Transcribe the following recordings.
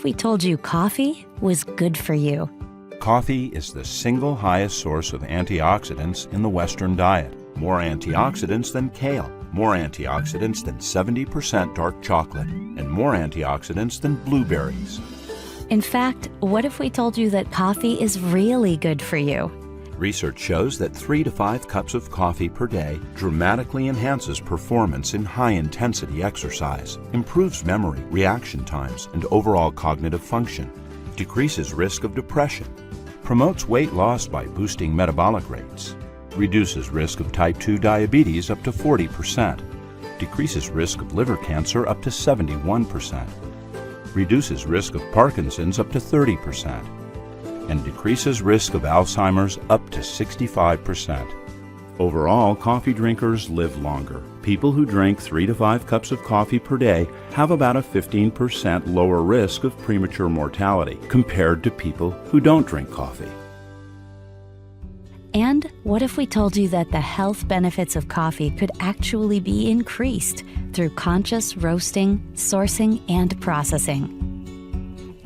if we told you coffee was good for you? Coffee is the single highest source of antioxidants in the Western diet. More antioxidants than kale, more antioxidants than 70% dark chocolate, and more antioxidants than blueberries. In fact, what if we told you that coffee is really good for you? Research shows that 3 to 5 cups of coffee per day dramatically enhances performance in high-intensity exercise, improves memory, reaction times, and overall cognitive function, decreases risk of depression, promotes weight loss by boosting metabolic rates, reduces risk of type 2 diabetes up to 40%, decreases risk of liver cancer up to 71%, reduces risk of Parkinson's up to 30%, and decreases risk of Alzheimer's up to 65%. Overall, coffee drinkers live longer. People who drink 3 to 5 cups of coffee per day have about a 15% lower risk of premature mortality compared to people who don't drink coffee. And what if we told you that the health benefits of coffee could actually be increased through conscious roasting, sourcing, and processing?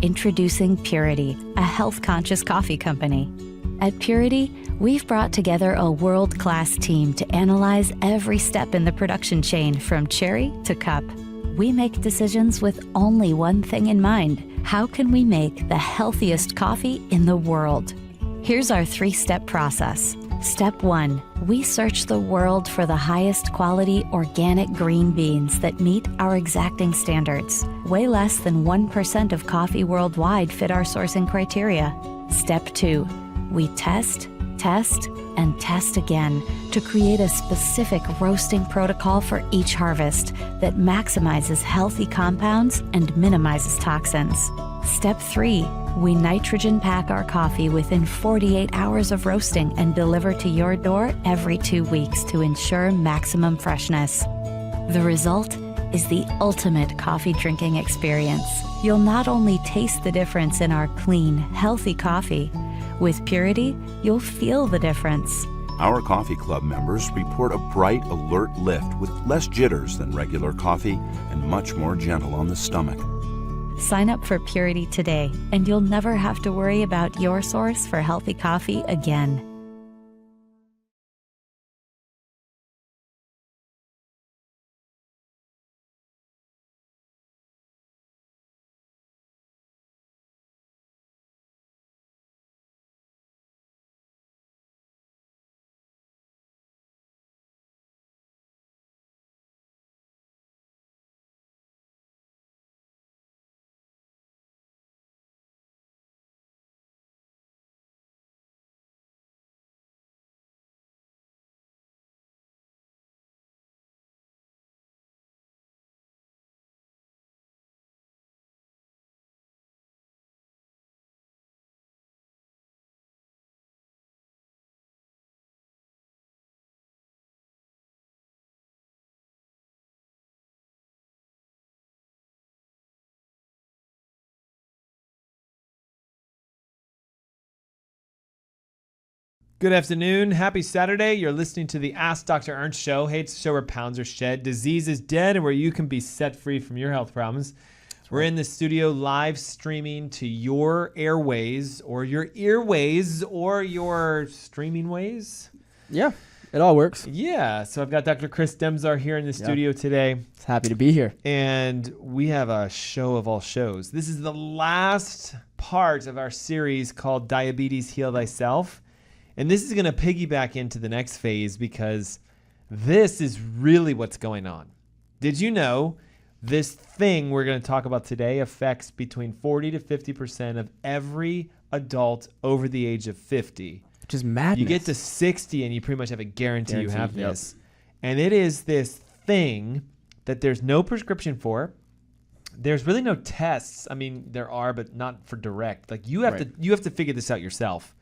Introducing Purity, a health-conscious coffee company. At Purity, we've brought together a world-class team to analyze every step in the production chain from cherry to cup. We make decisions with only one thing in mind: how can we make the healthiest coffee in the world? Here's our 3-step process. Step 1, we search the world for the highest quality organic green beans that meet our exacting standards. Way less than 1% of coffee worldwide fit our sourcing criteria. Step 2, we test, and test again to create a specific roasting protocol for each harvest that maximizes healthy compounds and minimizes toxins. Step 3, we nitrogen pack our coffee within 48 hours of roasting and deliver to your door every 2 weeks to ensure maximum freshness. The result is the ultimate coffee drinking experience. You'll not only taste the difference in our clean, healthy coffee, with Purity, you'll feel the difference. Our coffee club members report a bright, alert lift with less jitters than regular coffee and much more gentle on the stomach. Sign up for Purity today, and you'll never have to worry about your source for healthy coffee again. Good afternoon. Happy Saturday. You're listening to the Ask Dr. Ernst show. Hey, it's a show where pounds are shed, disease is dead, and where you can be set free from your health problems. We're in the studio live streaming to your airways or your earways or your streaming ways. Yeah, it all works. Yeah. So I've got Dr. Chris Demczar here in the studio today. It's happy to be here. And we have a show of all shows. This is the last part of our series called Diabetes Heal Thyself. And this is going to piggyback into the next phase because this is really what's going on. Did you know this thing we're going to talk about today affects between 40 to 50% of every adult over the age of 50? Which is madness. You get to 60 and you pretty much have a guarantee you have this. And it is this thing that there's no prescription for. There's really no tests. I mean, there are, but not for direct. Like you have to figure this out yourself.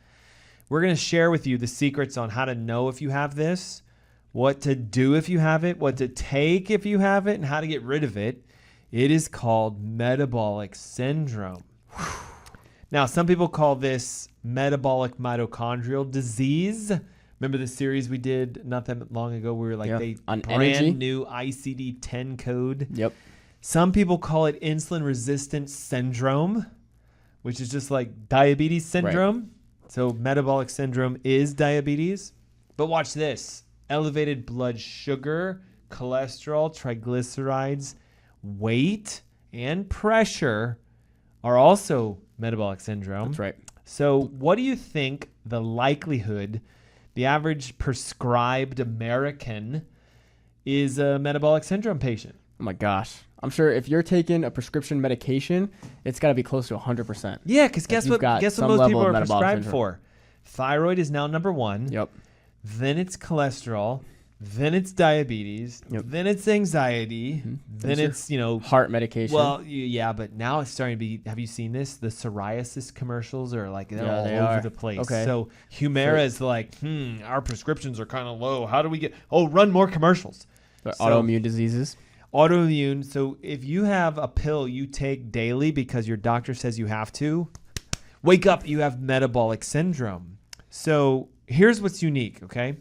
We're going to share with you the secrets on how to know if you have this, what to do if you have it, what to take if you have it, and how to get rid of it. It is called metabolic syndrome. Now, some people call this metabolic mitochondrial disease. Remember the series we did not that long ago where we were like, they on brand energy? new ICD-10 code? Yep. Some people call it insulin resistant syndrome, which is just like diabetes syndrome. Right. So metabolic syndrome is diabetes. But watch this. Elevated blood sugar, cholesterol, triglycerides, weight, and pressure are also metabolic syndrome. That's right. So what do you think the likelihood, the average prescribed American is a metabolic syndrome patient? Oh my gosh. I'm sure if you're taking a prescription medication, it's got to be close to 100%. Yeah, because guess what most people are prescribed for? Thyroid is now number one. Yep. Then it's cholesterol. Then it's diabetes. Yep. Then it's anxiety. Mm-hmm. Then it's, heart medication. Well, yeah, but now it's starting to be, have you seen this? The psoriasis commercials are like, they're all over the place. Okay. So Humira is like, our prescriptions are kind of low. How do we run more commercials? Autoimmune diseases. Autoimmune. So if you have a pill you take daily because your doctor says you have to, wake up, you have metabolic syndrome. So here's what's unique, okay?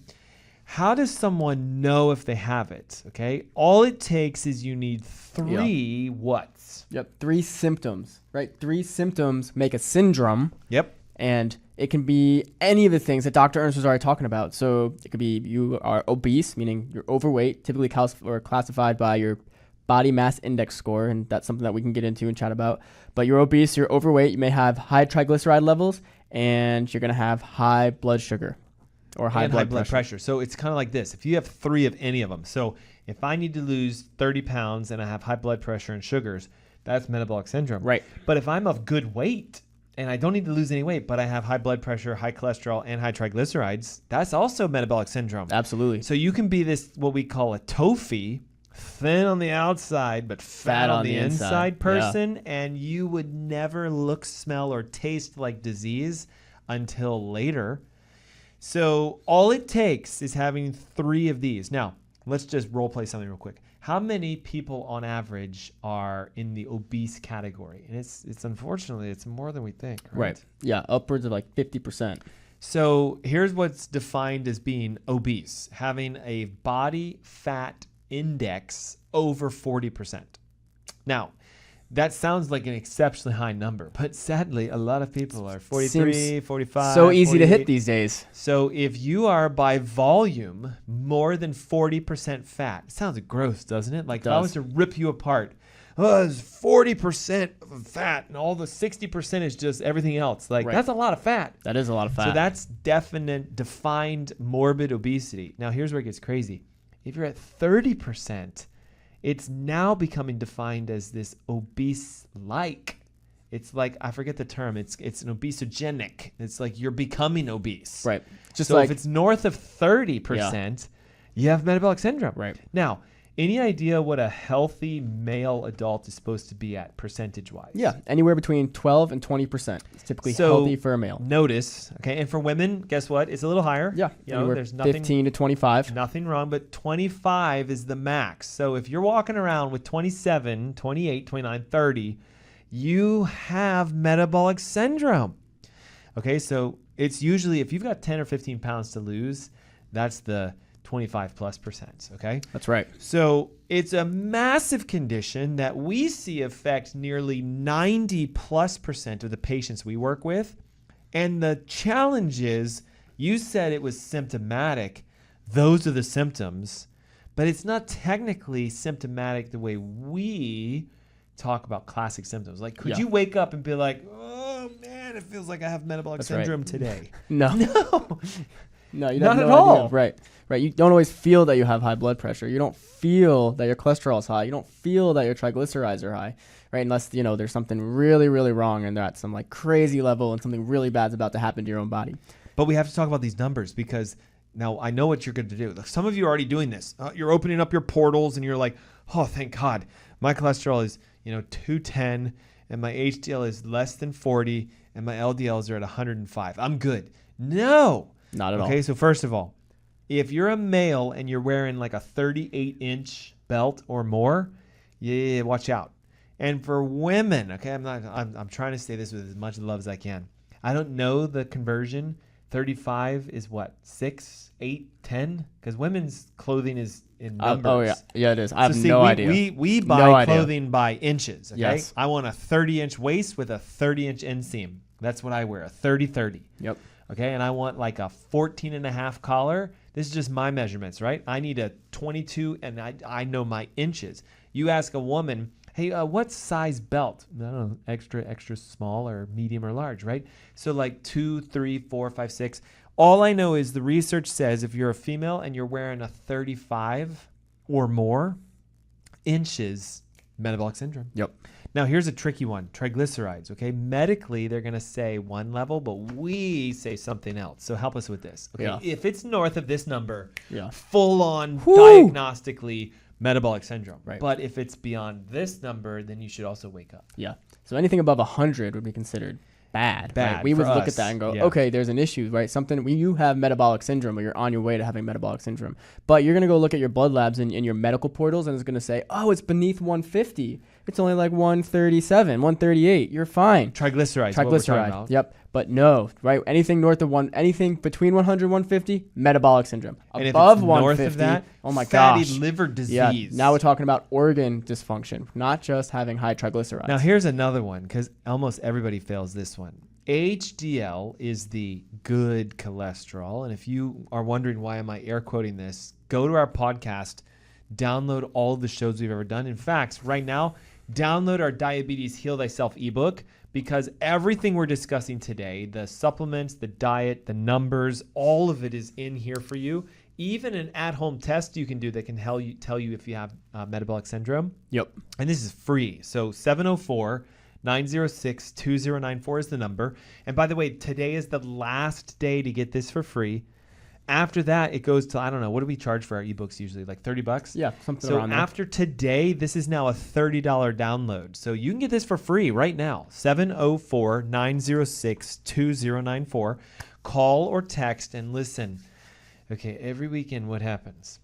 How does someone know if they have it, okay? All it takes is you need three whats? Yep, 3 symptoms, right? 3 symptoms make a syndrome. Yep. And it can be any of the things that Dr. Ernst was already talking about. So it could be you are obese, meaning you're overweight, typically classified by your body mass index score, and that's something that we can get into and chat about. But you're obese, you're overweight, you may have high triglyceride levels, and you're going to have high blood sugar or high blood pressure. So it's kind of like this. If you have 3 of any of them, so if I need to lose 30 pounds and I have high blood pressure and sugars, that's metabolic syndrome. Right. But if I'm of good weight, and I don't need to lose any weight, but I have high blood pressure, high cholesterol, and high triglycerides, that's also metabolic syndrome. Absolutely. So you can be this, what we call a TOFI, thin on the outside, but fat on the inside person, and you would never look, smell, or taste like disease until later. So all it takes is having 3 of these. Now, let's just role play something real quick. How many people on average are in the obese category? And it's unfortunately, it's more than we think. Right. Yeah, upwards of like 50%. So here's what's defined as being obese: having a body fat index over 40%. Now, that sounds like an exceptionally high number, but sadly, a lot of people are 43, 45. So easy 48. to hit these days. So if you are by volume more than 40% fat, it sounds gross, doesn't it? Like if I was to rip you apart, it's 40% of fat and all the 60% is just everything else. Like that's a lot of fat. That is a lot of fat. So that's defined morbid obesity. Now here's where it gets crazy. If you're at 30%, it's now becoming defined as this obese-like. It's like, I forget the term. It's an obesogenic. It's like you're becoming obese. Right. Just so if it's north of 30%, you have metabolic syndrome. Right. Now, any idea what a healthy male adult is supposed to be at percentage-wise? Yeah, anywhere between 12 and 20%. It's typically healthy for a male. Notice, okay, and for women, guess what? It's a little higher. Yeah, there's nothing 15 to 25. Nothing wrong, but 25 is the max. So if you're walking around with 27, 28, 29, 30, you have metabolic syndrome. Okay, so it's usually, if you've got 10 or 15 pounds to lose, that's the 25+%, okay? That's right. So it's a massive condition that we see affect nearly 90+% of the patients we work with. And the challenge is, you said it was symptomatic. Those are the symptoms, but it's not technically symptomatic the way we talk about classic symptoms. Like, could you wake up and be like, oh man, it feels like I have metabolic syndrome today? No. No, you not have at no all. Idea. Right. You don't always feel that you have high blood pressure. You don't feel that your cholesterol is high. You don't feel that your triglycerides are high, right? Unless, there's something really, really wrong and they're at some like crazy level and something really bad's about to happen to your own body. But we have to talk about these numbers because now I know what you're going to do. Some of you are already doing this. You're opening up your portals and you're like, oh, thank God. My cholesterol is, 210 and my HDL is less than 40 and my LDLs are at 105. I'm good. No. Not at all. Okay, so first of all, if you're a male and you're wearing like a 38-inch belt or more, watch out. And for women, okay, I'm trying to say this with as much love as I can. I don't know the conversion. 35 is what? 6, 8, 10? Because women's clothing is in numbers. Yeah, it is. I have see, no idea. We buy clothing by inches. Okay, Yes. I want a 30-inch waist with a 30-inch inseam. That's what I wear, a 30-30. Yep. Okay, and I want like a 14.5 collar. This is just my measurements, right? I need a 22, and I know my inches. You ask a woman, hey, what size belt? I don't know, extra small or medium or large, right? So like 2, 3, 4, 5, 6. All I know is the research says if you're a female and you're wearing a 35 or more inches, metabolic syndrome. Yep. Now, here's a tricky one, triglycerides, okay? Medically, they're going to say one level, but we say something else. So help us with this, okay? Yeah. If it's north of this number, Yeah. full on Whew. diagnostically metabolic syndrome. Right. But if it's beyond this number, then you should also wake up. Yeah. So anything above 100 would be considered bad. Bad Right? We would for look us. at that and go, Yeah. okay, there's an issue, right? Something when you have metabolic syndrome or you're on your way to having metabolic syndrome, but you're going to go look at your blood labs in your medical portals and it's going to say, oh, it's beneath 150. It's only like 137, 138. You're fine. Triglycerides. What we're talking about. Yep. But no, right? Anything between 100, 150, metabolic syndrome. And Above if it's 150, north of that, oh my fatty gosh. liver disease. Yeah. Now we're talking about organ dysfunction, not just having high triglycerides. Now here's another one because almost everybody fails this one. HDL is the good cholesterol. And if you are wondering why am I air quoting this, go to our podcast, download all the shows we've ever done. In fact, right now, download our Diabetes Heal Thyself ebook because everything we're discussing today, the supplements, the diet, the numbers, all of it is in here for you. Even an at-home test you can do that can tell you if you have metabolic syndrome. Yep. And this is free. So 704-906-2094 is the number. And by the way, today is the last day to get this for free. After that, it goes to, I don't know, what do we charge for our ebooks usually? Like $30? Yeah, something so around there. after today, this is now a $30 download. So you can get this for free right now. 704-906-2094. Call or text and listen. Okay, every weekend, what happens?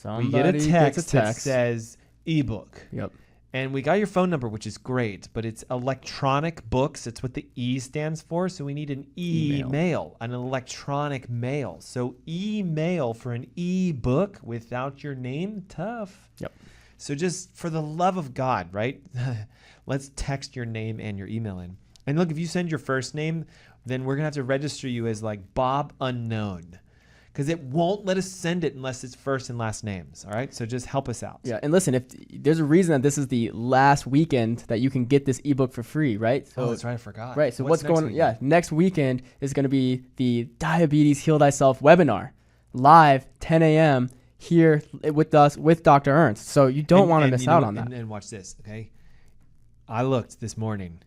Somebody We get a text gets that says ebook. Yep. And we got your phone number, which is great, but it's electronic books. It's what the E stands for. So we need an email, an electronic mail. So email for an e-book without your name, tough. Yep. So just for the love of God, right? Let's text your name and your email in. And look, if you send your first name, then we're going to have to register you as like Bob Unknown. Because it won't let us send it unless it's first and last names. All right. So just help us out. Yeah. And listen, if there's a reason that this is the last weekend that you can get this ebook for free, right? So, Oh, that's right. I forgot. right. So what's next going on? weekend? Yeah. Next weekend is going to be the Diabetes Heal Thyself webinar live 10 a.m. here with us, with Dr. Ernst. So you don't want to miss out on that. And watch this. Okay. I looked this morning.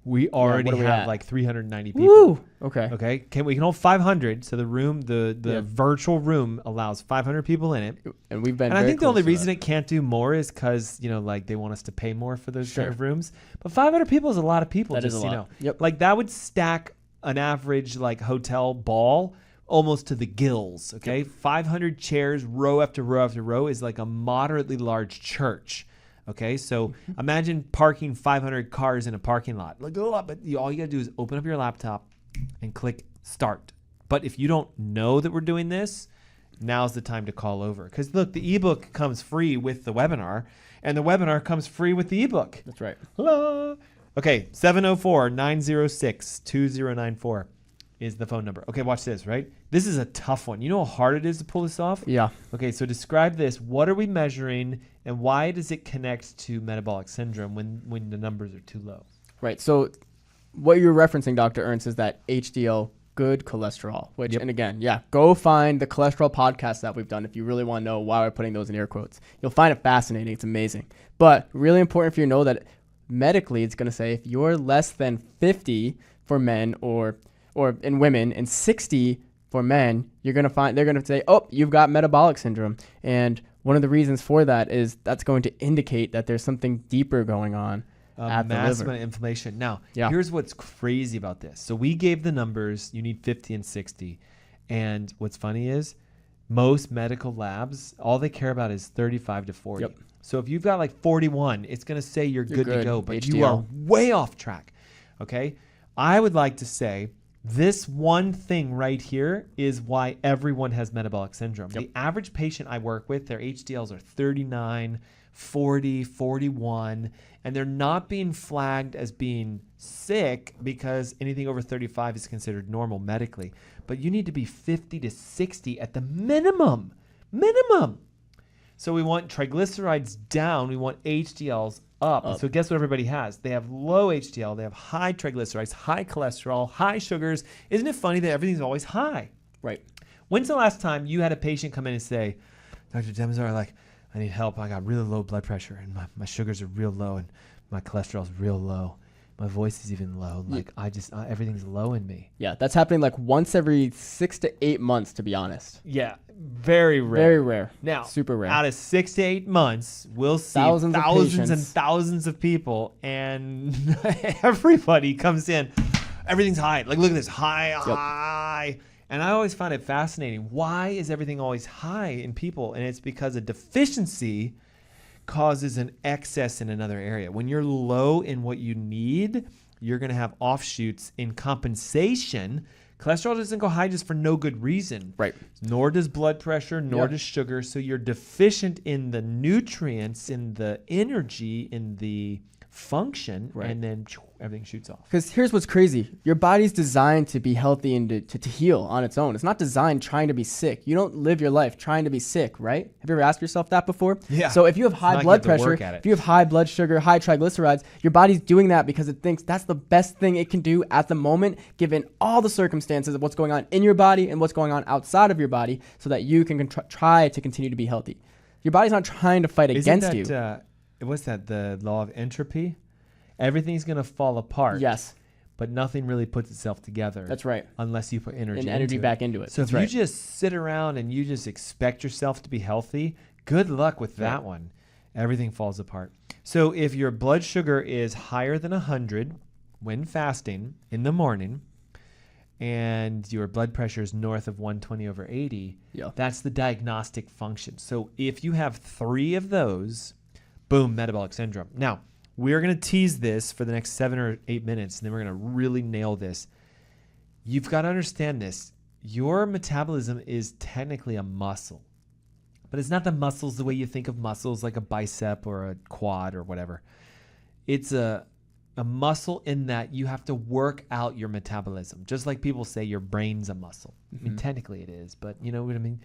We already what are we have at? like 390 people. Woo! Okay. Okay. We can hold 500. So the room, the Yeah. virtual room allows 500 people in it. And we've been And I very think the only close to reason that. it can't do more is because, like they want us to pay more for those Sure. kind of rooms. But 500 people is a lot of people. That is just, a lot. Yep. Like that would stack an average like hotel ball almost to the gills. Okay. 500 chairs, row after row after row is like a moderately large church. Okay. So imagine parking 500 cars in a parking lot. Like, but all you got to do is open up your laptop and click start. But if you don't know that we're doing this, now's the time to call over. Because look, the ebook comes free with the webinar, and the webinar comes free with the ebook. That's right. Hello. Okay, 704-906-2094 is the phone number. Okay, watch this, right? This is a tough one. You know how hard it is to pull this off? Yeah. Okay, so describe this. What are we measuring, and why does it connect to metabolic syndrome when the numbers are too low? Right. So what you're referencing, Dr. Ernst, is that HDL, good cholesterol, which, Yep. and again, yeah, go find the cholesterol podcast that we've done if you really want to know why we're putting those in air quotes. You'll find it fascinating. It's amazing. But really important for you to know that medically it's going to say if you're less than 50 for men or in women and 60 for men, they're going to say, oh, you've got metabolic syndrome. And one of the reasons for that is that's going to indicate that there's something deeper going on at the Massive liver. amount of inflammation. Now, Yeah. here's what's crazy about this. So we gave the numbers. You need 50 and 60. And what's funny is most medical labs, all they care about is 35 to 40. Yep. So if you've got like 41, it's going to say you're good to good. go, but HDL. you are way off track. Okay. I would like to say This one thing right here is why everyone has metabolic syndrome. The average patient I work with, their HDLs are 39, 40, 41, and they're not being flagged as being sick because anything over 35 is considered normal medically. But you need to be 50 to 60 at the minimum. So we want triglycerides down. We want HDLs up. So guess what everybody has? They have low HDL. They have high triglycerides, high cholesterol, high sugars. Isn't it funny that everything's always high? Right. When's the last time you had a patient come in and say, Dr. Demczar, like, I need help. I got really low blood pressure and my sugars are real low and my cholesterol's real low. My voice is even low. Like everything's low in me. Yeah, that's happening like once every 6 to 8 months, to be honest. Yeah, very rare. Very rare. Now, super rare. Out of 6 to 8 months, we'll see thousands and thousands of people, and everybody comes in. Everything's high. Like, look at this, high. And I always find it fascinating. Why is everything always high in people? And it's because a deficiency causes an excess in another area. When you're low in what you need, you're going to have offshoots in compensation. Cholesterol doesn't go high just for no good reason. Right. Nor does blood pressure, nor does sugar. So you're deficient in the nutrients, in the energy, in the function, and then everything shoots off. Because here's what's crazy. Your body's designed to be healthy and to heal on its own. It's not designed trying to be sick. You don't live your life trying to be sick, right? Have you ever asked yourself that before? Yeah. So if you have high blood pressure, if you have high blood sugar, high triglycerides, your body's doing that because it thinks that's the best thing it can do at the moment, given all the circumstances of what's going on in your body and what's going on outside of your body, so that you can try to continue to be healthy. Your body's not trying to fight against you. What's that? The law of entropy? Everything's going to fall apart. Yes. But nothing really puts itself together. That's right. Unless you put energy back into it. So if you just sit around and you just expect yourself to be healthy, good luck with that one. Everything falls apart. So if your blood sugar is higher than 100 when fasting in the morning, and your blood pressure is north of 120/80, that's the diagnostic function. So if you have 3 of those, boom, metabolic syndrome. Now, we're going to tease this for the next 7 or 8 minutes, and then we're going to really nail this. You've got to understand this. Your metabolism is technically a muscle, but it's not the muscles the way you think of muscles, like a bicep or a quad or whatever. It's a muscle in that you have to work out your metabolism. Just like people say your brain's a muscle. I mean, technically it is, but you know what I mean?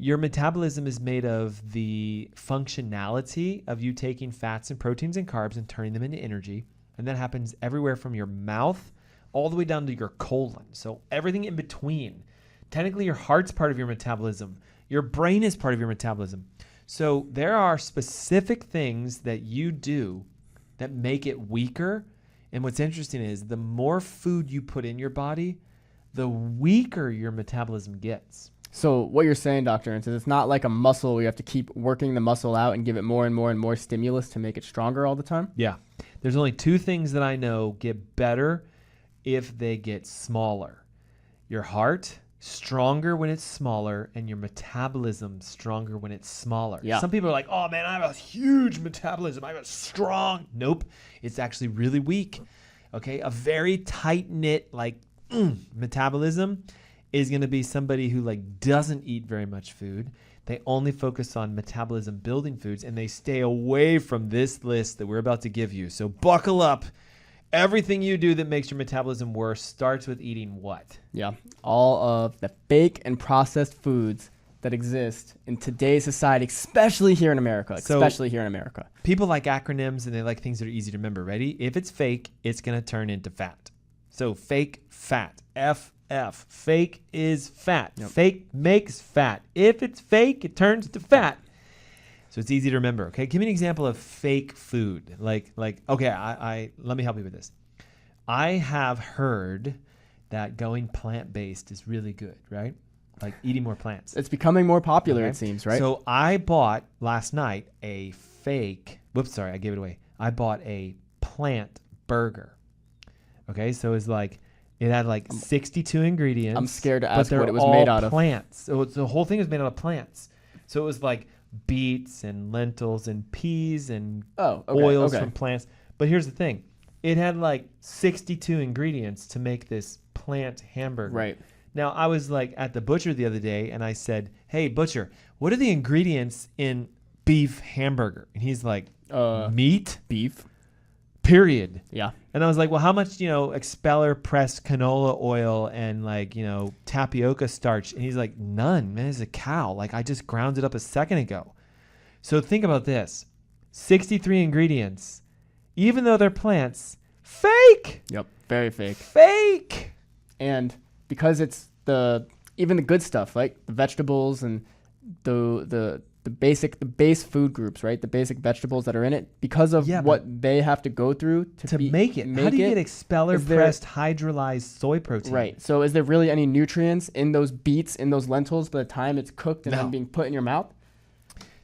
Your metabolism is made of the functionality of you taking fats and proteins and carbs and turning them into energy. And that happens everywhere from your mouth all the way down to your colon. So everything in between. Technically, your heart's part of your metabolism. Your brain is part of your metabolism. So there are specific things that you do that make it weaker. And what's interesting is the more food you put in your body, the weaker your metabolism gets. So what you're saying, Dr. Ernst, is it's not like a muscle where you have to keep working the muscle out and give it more and more and more stimulus to make it stronger all the time? Yeah. There's only 2 things that I know get better if they get smaller. Your heart, stronger when it's smaller, and your metabolism, stronger when it's smaller. Yeah. Some people are like, oh man, I have a huge metabolism. I have a strong. Nope. It's actually really weak. Okay. A very tight-knit, metabolism is going to be somebody who doesn't eat very much food. They only focus on metabolism building foods, and they stay away from this list that we're about to give you. So buckle up. Everything you do that makes your metabolism worse starts with eating what? Yeah. All of the fake and processed foods that exist in today's society, especially here in America. People like acronyms, and they like things that are easy to remember. Ready? If it's fake, it's going to turn into fat. So fake fat. FF. Fake is fat. Yep. Fake makes fat. If it's fake, it turns to fat. So it's easy to remember. Okay, give me an example of fake food. Okay, let me help you with this. I have heard that going plant-based is really good, right? Like eating more plants. It's becoming more popular, it seems, right? So I bought last night a fake. Whoops, sorry, I gave it away. I bought a plant burger. Okay, so it's it had 62 ingredients. I'm scared to ask what it was made out of. Plants. So the whole thing was made out of plants. So it was beets and lentils and peas and oils from plants. But here's the thing. It had 62 ingredients to make this plant hamburger. Right. Now, I was like at the butcher the other day and I said, hey, butcher, what are the ingredients in beef hamburger? And he's like, meat, beef, period. Yeah. And I was like, well, how much, expeller pressed canola oil and tapioca starch? And he's like, none, man, it's a cow. Like I just ground it up a second ago. So think about this, 63 ingredients, even though they're plants, fake. Yep. Very fake. Fake. And because it's even the good stuff, like the vegetables and the base food groups, right? The basic vegetables that are in it, because of what they have to go through to make it. How do you get expeller pressed hydrolyzed soy protein? Right. So is there really any nutrients in those beets, in those lentils by the time it's cooked and then being put in your mouth?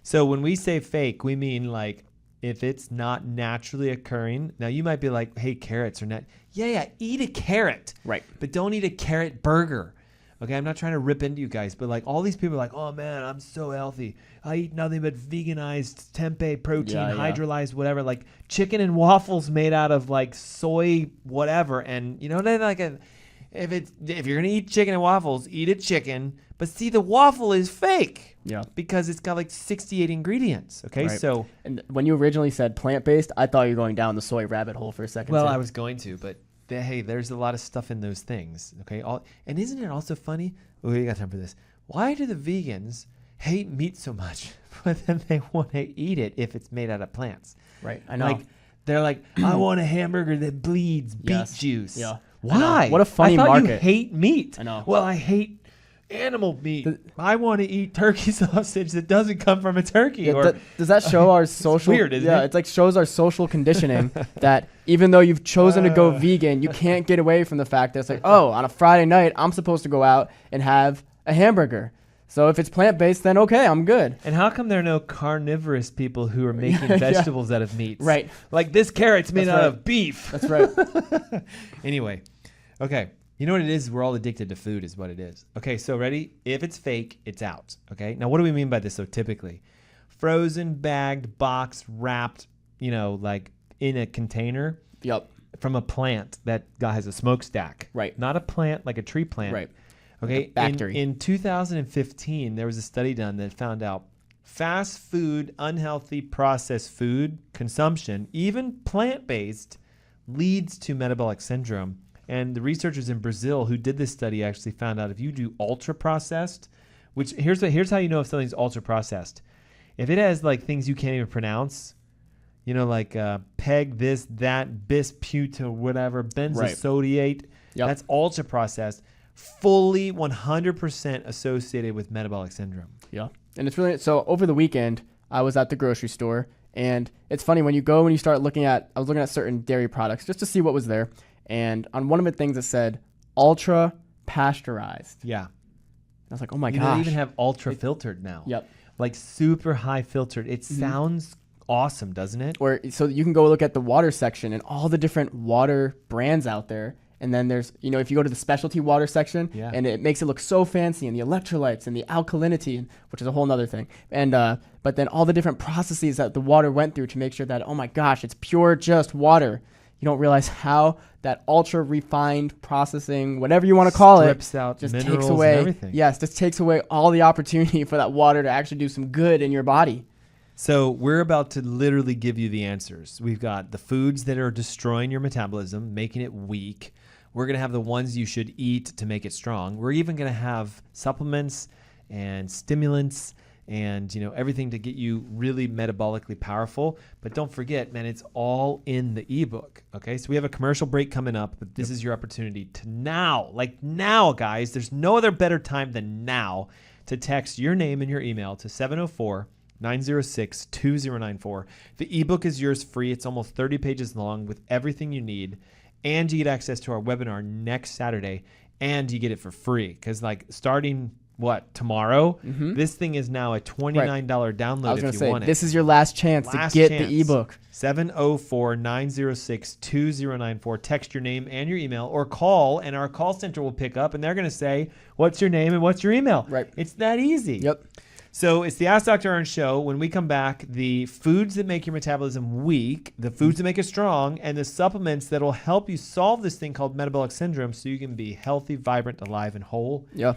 So when we say fake, we mean like if it's not naturally occurring. Now you might be like, hey, carrots are not. Yeah, eat a carrot. Right. But don't eat a carrot burger. Okay, I'm not trying to rip into you guys, but like all these people are like, oh man, I'm so healthy. I eat nothing but veganized tempeh protein, hydrolyzed whatever, like chicken and waffles made out of like soy whatever. And if you're gonna eat chicken and waffles, eat a chicken. But see, the waffle is fake. Yeah. Because it's got like 68 ingredients. Okay, right. So and when you originally said plant-based, I thought you were going down the soy rabbit hole for a second. Well, I was going to, but hey, there's a lot of stuff in those things. Okay, and isn't it also funny? We got time for this. Why do the vegans hate meat so much, but then they want to eat it if it's made out of plants? Right. I know. Like they're like, I want a hamburger that bleeds beet juice. Yeah. Why? What a funny I thought market. You hate meat. I know. Well, I hate animal meat. I want to eat turkey sausage that doesn't come from a turkey. Yeah, does that show our social? It's weird, isn't it? It's like shows our social conditioning that even though you've chosen to go vegan, you can't get away from the fact that it's like, oh, on a Friday night, I'm supposed to go out and have a hamburger. So if it's plant-based, then okay, I'm good. And how come there are no carnivorous people who are making vegetables out of meats? Right. Like this carrot's made out of beef. That's right. Anyway, okay. You know what it is? We're all addicted to food is what it is. Okay, so ready? If it's fake, it's out. Okay? Now, what do we mean by this? So typically, frozen, bagged, boxed, wrapped, like in a container. Yep. From a plant that has a smokestack. Right. Not a plant like a tree plant. Right. Okay? Like a factory. In 2015, there was a study done that found out fast food, unhealthy processed food consumption, even plant-based, leads to metabolic syndrome. And the researchers in Brazil who did this study actually found out if you do ultra-processed, which here's how you know if something's ultra-processed. If it has like things you can't even pronounce, like peg this, that, bisputa, whatever, benzosodiate, that's ultra-processed, fully 100% associated with metabolic syndrome. Yeah. And it's really, so over the weekend, I was at the grocery store, and it's funny when you go and you start looking at, I was looking at certain dairy products just to see what was there. And on one of the things it said, ultra pasteurized. Yeah. I was like, oh my gosh. They even have ultra filtered now. Yep. Like super high filtered. It sounds awesome, doesn't it? Or so you can go look at the water section and all the different water brands out there. And then there's, if you go to the specialty water section, and it makes it look so fancy, and the electrolytes and the alkalinity, which is a whole nother thing. And but then all the different processes that the water went through to make sure that, oh my gosh, it's pure just water. You don't realize how that ultra refined processing, whatever you want to call strips out just minerals takes away and everything. Yes, just takes away all the opportunity for that water to actually do some good in your body. So we're about to literally give you the answers. We've got the foods that are destroying your metabolism, making it weak. We're going to have the ones you should eat to make it strong. We're even going to have supplements and stimulants and everything to get you really metabolically powerful. But don't forget, man, it's all in the ebook. Okay, so we have a commercial break coming up, but this is your opportunity to now, guys. There's no other better time than now to text your name and your email to 704-906-2094. The ebook is yours free. It's almost 30 pages long with everything you need, and you get access to our webinar next Saturday, and you get it for free because starting tomorrow, this thing is now a $29 download. I was if you want it. This is your last chance to get the ebook. 704-906-2094. Text your name and your email, or call, and our call center will pick up, and they're going to say, what's your name and what's your email? Right. It's that easy. Yep. So it's the Ask Dr. Ernst show. When we come back, the foods that make your metabolism weak, the foods that make it strong, and the supplements that will help you solve this thing called metabolic syndrome so you can be healthy, vibrant, alive, and whole. Yeah.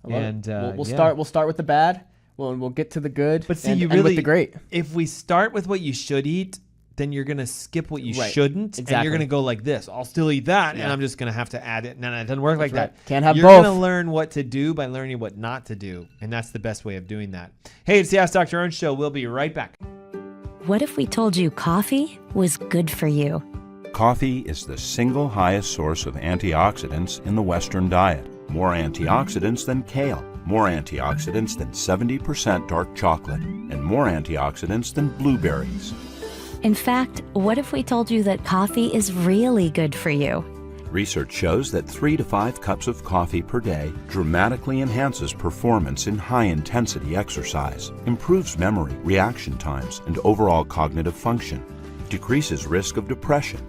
And we'll start with the bad. We'll get to the good. But see, and you really, with the great. If we start with what you should eat, then you're going to skip what you shouldn't. Exactly. And you're going to go like this. I'll still eat that, and I'm just going to have to add it. No, it doesn't work like that. Can't have you're both. You're going to learn what to do by learning what not to do. And that's the best way of doing that. Hey, it's the Ask Dr. Ernst show. We'll be right back. What if we told you coffee was good for you? Coffee is the single highest source of antioxidants in the Western diet. More antioxidants than kale, more antioxidants than 70% dark chocolate, and more antioxidants than blueberries. In fact, what if we told you that coffee is really good for you? Research shows that 3 to 5 cups of coffee per day dramatically enhances performance in high-intensity exercise, improves memory, reaction times, and overall cognitive function, decreases risk of depression,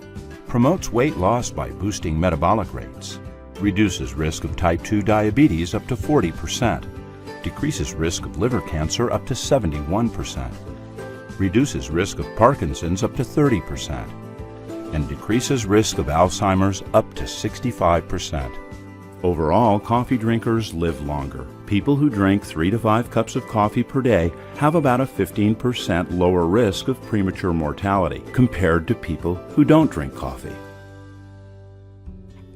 promotes weight loss by boosting metabolic rates, reduces risk of type 2 diabetes up to 40%, decreases risk of liver cancer up to 71%, reduces risk of Parkinson's up to 30%, and decreases risk of Alzheimer's up to 65%. Overall, coffee drinkers live longer. People who drink 3 to 5 cups of coffee per day have about a 15% lower risk of premature mortality compared to people who don't drink coffee.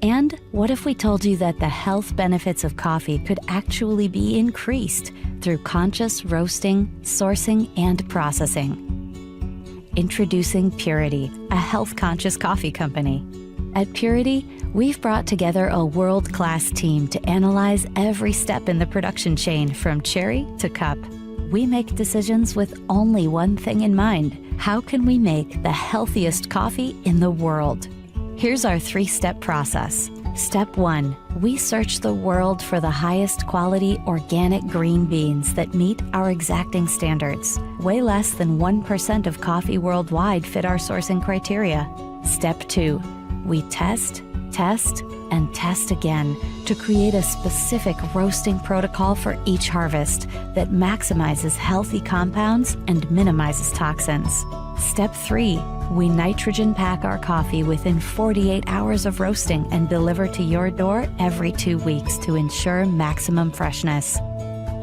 And what if we told you that the health benefits of coffee could actually be increased through conscious roasting, sourcing, and processing? Introducing Purity, a health-conscious coffee company. At Purity, we've brought together a world-class team to analyze every step in the production chain from cherry to cup. We make decisions with only one thing in mind: how can we make the healthiest coffee in the world? Here's our 3-step process. Step 1, we search the world for the highest quality organic green beans that meet our exacting standards. Way less than 1% of coffee worldwide fit our sourcing criteria. Step 2, we test, and test again to create a specific roasting protocol for each harvest that maximizes healthy compounds and minimizes toxins. Step 3, we nitrogen pack our coffee within 48 hours of roasting and deliver to your door every 2 weeks to ensure maximum freshness.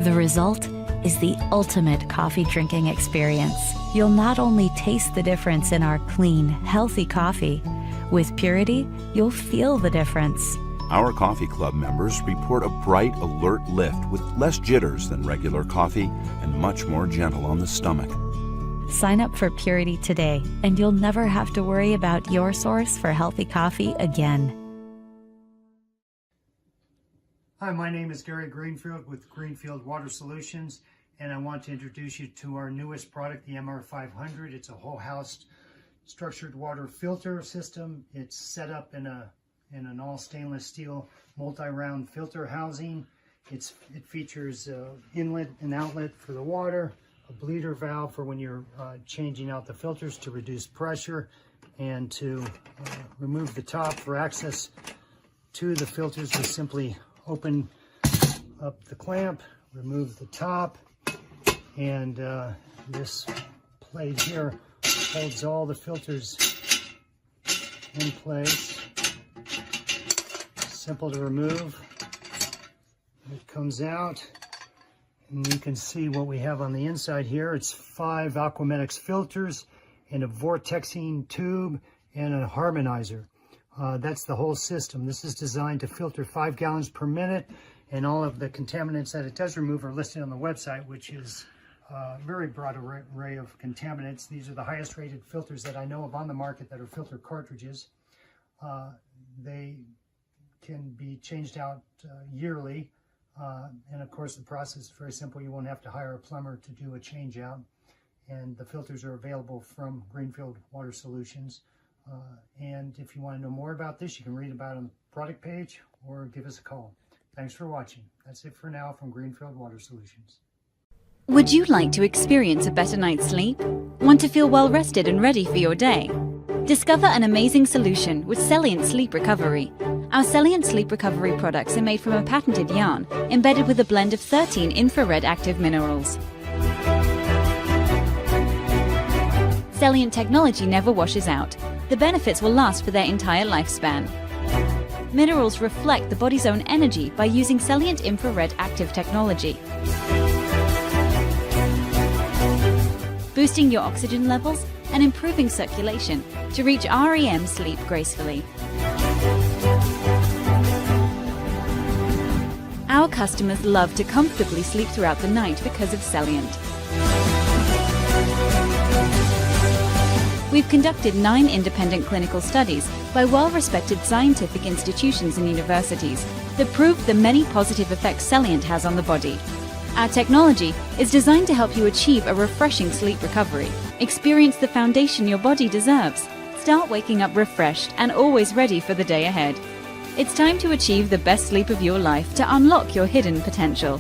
The result is the ultimate coffee drinking experience. You'll not only taste the difference in our clean, healthy coffee, with Purity, you'll feel the difference. Our coffee club members report a bright, alert lift with less jitters than regular coffee and much more gentle on the stomach. Sign up for Purity today, and you'll never have to worry about your source for healthy coffee again. Hi, my name is Gary Greenfield with Greenfield Water Solutions, and I want to introduce you to our newest product, the MR500. It's a whole house structured water filter system. It's set up in an all stainless steel multi-round filter housing. It features inlet and outlet for the water, a bleeder valve for when you're changing out the filters to reduce pressure, and to remove the top for access to the filters, we simply open up the clamp, remove the top, and this plate here holds all the filters in place. Simple to remove. It comes out, and you can see what we have on the inside here. It's 5 Aquamedics filters and a vortexing tube and a harmonizer. That's the whole system. This is designed to filter 5 gallons per minute, and all of the contaminants that it does remove are listed on the website, which is a very broad array of contaminants. These are the highest rated filters that I know of on the market that are filter cartridges. They can be changed out yearly, and of course the process is very simple. You won't have to hire a plumber to do a change out, and the filters are available from Greenfield Water Solutions. And if you want to know more about this, you can read about it on the product page or give us a call. Thanks for watching. That's it for now from Greenfield Water Solutions. Would you like to experience a better night's sleep? Want to feel well rested and ready for your day? Discover an amazing solution with Celliant Sleep Recovery. Our Celliant Sleep Recovery products are made from a patented yarn embedded with a blend of 13 infrared active minerals. Celient technology never washes out. The benefits will last for their entire lifespan. Minerals reflect the body's own energy by using Celient infrared active technology, boosting your oxygen levels and improving circulation to reach REM sleep gracefully. Our customers love to comfortably sleep throughout the night because of Celient. We've conducted 9 independent clinical studies by well-respected scientific institutions and universities that prove the many positive effects Celient has on the body. Our technology is designed to help you achieve a refreshing sleep recovery. Experience the foundation your body deserves. Start waking up refreshed and always ready for the day ahead. It's time to achieve the best sleep of your life to unlock your hidden potential.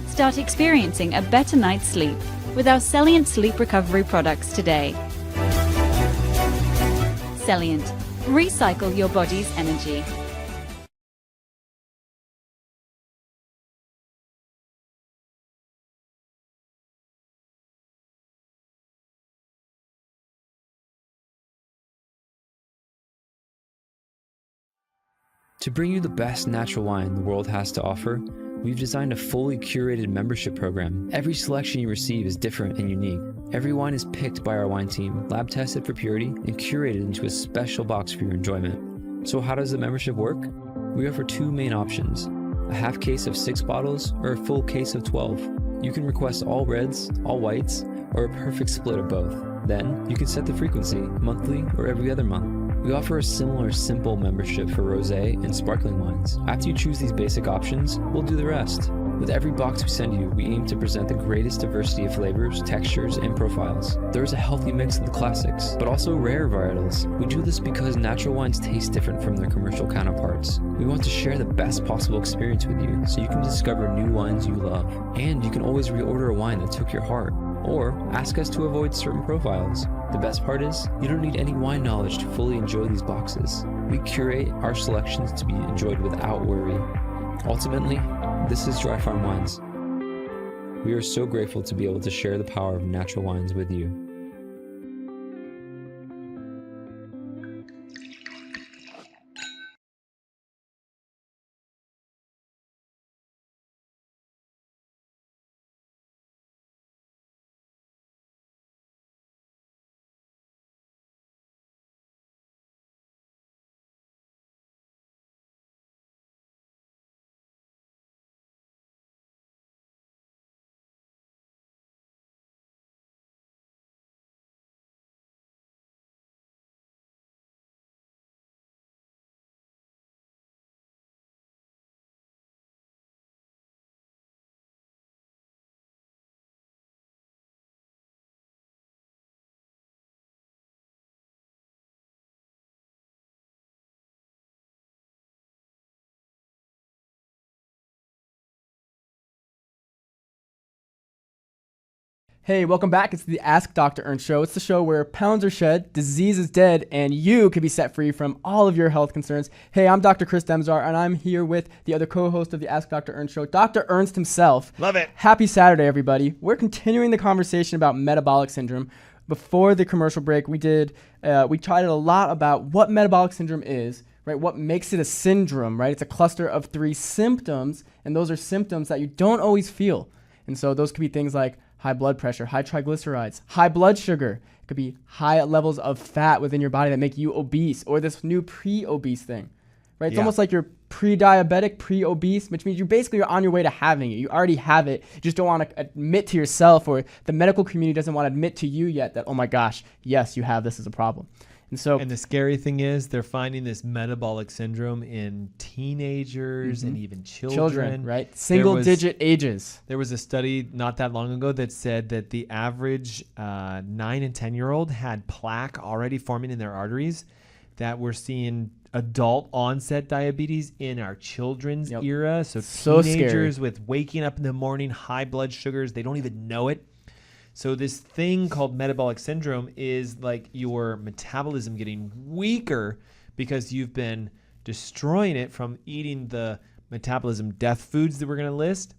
Start experiencing a better night's sleep with our Celient sleep recovery products today. Celient. Recycle your body's energy. To bring you the best natural wine the world has to offer, we've designed a fully curated membership program. Every selection you receive is different and unique. Every wine is picked by our wine team, lab tested for purity, and curated into a special box for your enjoyment. So how does the membership work? We offer 2 main options, a half case of 6 bottles or a full case of 12. You can request all reds, all whites, or a perfect split of both. Then, you can set the frequency, monthly or every other month. We offer a similar simple membership for rosé and sparkling wines. After you choose these basic options, we'll do the rest. With every box we send you, we aim to present the greatest diversity of flavors, textures, and profiles. There is a healthy mix of the classics, but also rare varietals. We do this because natural wines taste different from their commercial counterparts. We want to share the best possible experience with you, so you can discover new wines you love. And you can always reorder a wine that took your heart, or ask us to avoid certain profiles. The best part is, you don't need any wine knowledge to fully enjoy these boxes. We curate our selections to be enjoyed without worry. Ultimately, this is Dry Farm Wines. We are so grateful to be able to share the power of natural wines with you. Hey, welcome back. It's the Ask Dr. Ernst show. It's the show where pounds are shed, disease is dead, and you can be set free from all of your health concerns. Hey, I'm Dr. Chris Demczar, and I'm here with the other co-host of the Ask Dr. Ernst show, Dr. Ernst himself. Love it. Happy Saturday, everybody. We're continuing the conversation about metabolic syndrome. Before the commercial break, we chatted a lot about what metabolic syndrome is, right? What makes it a syndrome, right? It's a cluster of 3 symptoms, and those are symptoms that you don't always feel. And so those could be things like high blood pressure, high triglycerides, high blood sugar. It could be high levels of fat within your body that make you obese, or this new pre-obese thing, right? It's almost like you're pre-diabetic, pre-obese, which means you're on your way to having it. You already have it. You just don't want to admit to yourself, or the medical community doesn't want to admit to you yet that, oh my gosh, yes, you have this as a problem. And the scary thing is they're finding this metabolic syndrome in teenagers and even children. Right? Single-digit ages. There was a study not that long ago that said that the average 9 and 10-year-old had plaque already forming in their arteries, that we're seeing adult onset diabetes in our children's era. So teenagers scary. with waking up in the morning, high blood sugars, they don't even know it. So this thing called metabolic syndrome is like your metabolism getting weaker because you've been destroying it from eating the metabolism death foods that we're going to list,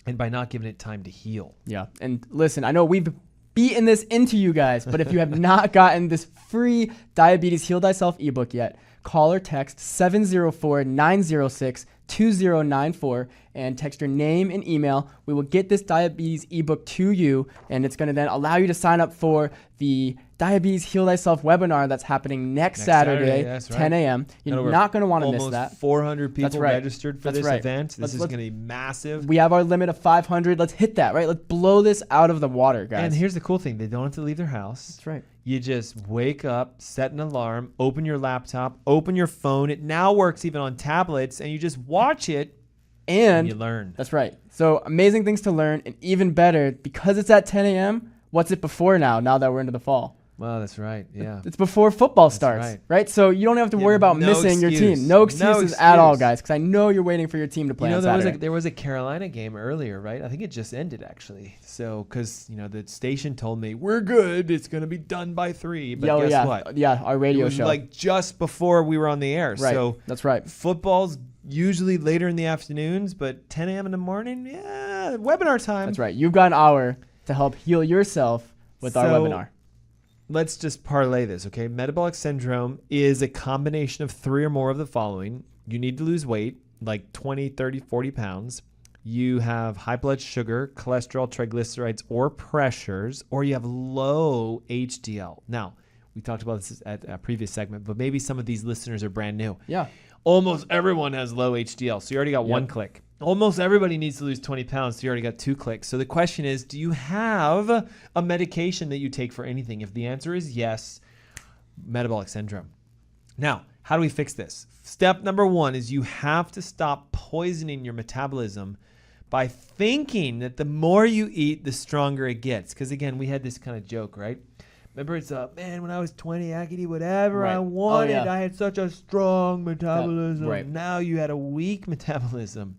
and by not giving it time to heal. Yeah. And listen, I know we've beating this into you guys. But if you have not gotten this free Diabetes Heal Thyself ebook yet, call or text 704-906-2094 and text your name and email. We will get this diabetes ebook to you, and it's going to then allow you to sign up for the Diabetes Heal Thyself webinar that's happening next Saturday, that's 10 a.m. You're not going to want to miss that. Almost 400 people right. registered for this event. This is going to be massive. We have our limit of 500. Let's hit that, right? Let's blow this out of the water, guys. And here's the cool thing. They don't have to leave their house. That's right. You just wake up, set an alarm, open your laptop, open your phone. It now works even on tablets, and you just watch it and you learn. That's right. So amazing things to learn, and even better, because it's at 10 a.m., what's it before now that we're into the fall? Well, that's right. Yeah. It's before football starts, right? So you don't have to worry about missing your team. No excuses at all, guys, because I know you're waiting for your team to play on Saturday. There was a Carolina game earlier, right? I think it just ended, actually. So, because, the station told me, we're good. It's going to be done by 3. But guess what? Yeah, our radio show. Like just before we were on the air. Right. So that's right. Football's usually later in the afternoons, but 10 a.m. in the morning, webinar time. That's right. You've got an hour to help heal yourself with our webinar. Let's just parlay this, okay? Metabolic syndrome is a combination of 3 or more of the following. You need to lose weight, like 20, 30, 40 pounds. You have high blood sugar, cholesterol, triglycerides, or pressures, or you have low HDL. Now, we talked about this at a previous segment, but maybe some of these listeners are brand new. Yeah. Almost everyone has low HDL, so you already got 1 click. Almost everybody needs to lose 20 pounds, so you already got 2 clicks. So the question is, do you have a medication that you take for anything? If the answer is yes, metabolic syndrome. Now, how do we fix this? Step number 1 is you have to stop poisoning your metabolism by thinking that the more you eat, the stronger it gets. Because again, we had this kind of joke, right? Remember, it's man, when I was 20, I could eat whatever I wanted. I had such a strong metabolism. Now you had a weak metabolism.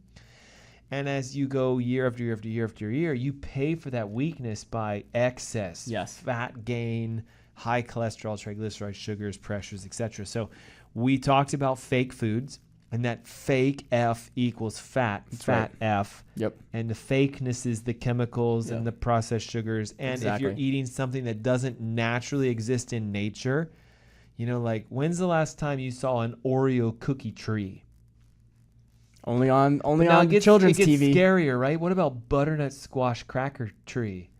And as you go year after year after year after year, you pay for that weakness by excess, fat gain, high cholesterol, triglycerides, sugars, pressures, etc. So we talked about fake foods, and that fake F equals fat, F. Yep. And the fakeness is the chemicals and the processed sugars. And if you're eating something that doesn't naturally exist in nature, like when's the last time you saw an Oreo cookie tree? Only on children's TV. It gets scarier, right? What about butternut squash cracker tree?